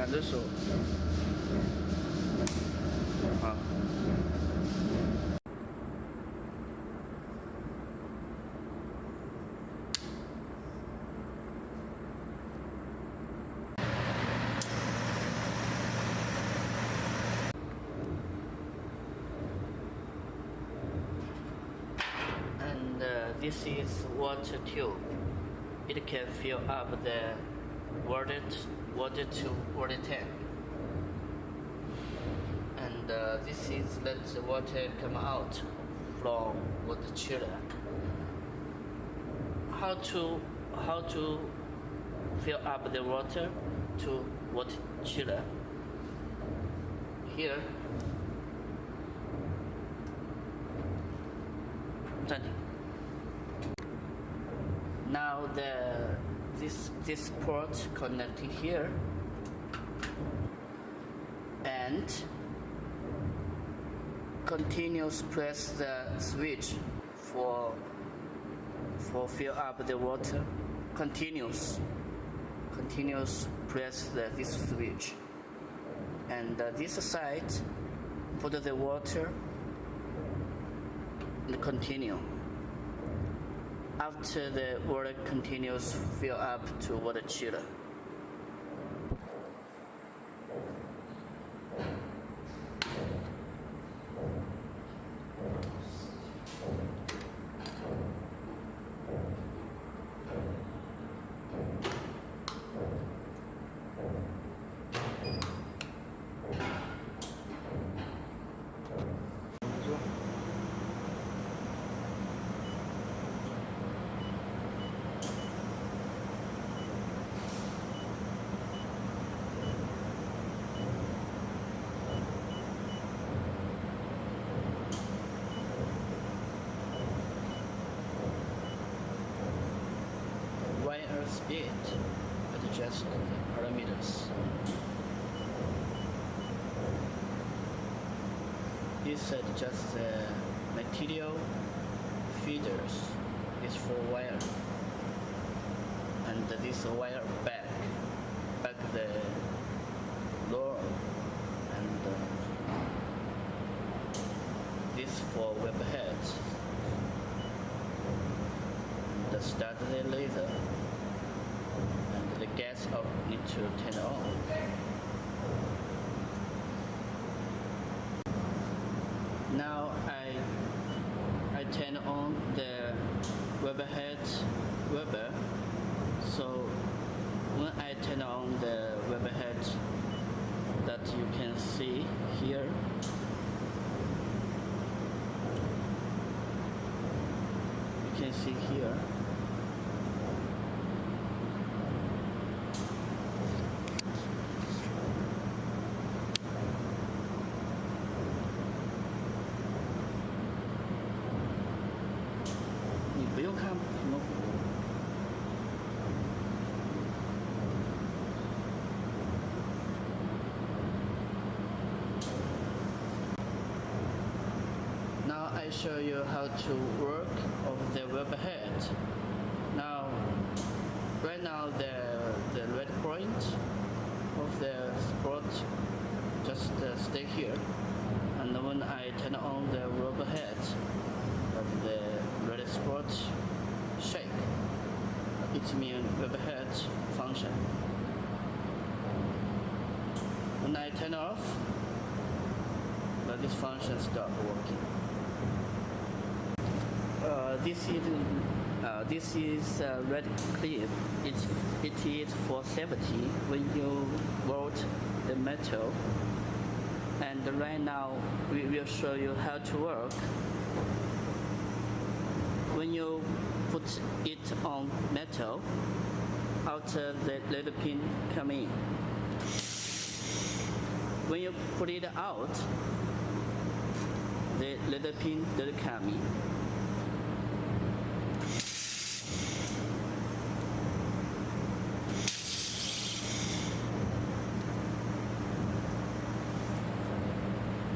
两只手，好。And this is water tube. It can fill up the water to water tank. And this is let the water come out from water chiller. How to fill up the water to water chiller? Here. 暂停。Now this port connected here, and continuous press the switch for fill up the water. Continuous press this switch, and this side put the water and continue. After the water continues fill up to water chiller. Wire speed, adjust the parameters. This adjusts the material feeders. This for wire, and this wire back the lower, and this for web head. The start the laser, and the gas out need to turn on. Now I turn on the web head Weber. So when I turn on the web head, that you can see here. You can see here. Now I show you how to work of the web head. Now, right now the red point of the spot just stay here, and when I turn on the web head, the red spot shake. It means web head function. When I turn off, this function stop working. This is red clip. It is for safety when you weld the metal. And right now we will show you how to work. When you put it on metal, outer the lead pin come in. When you put it out, the lead pin doesn't come in.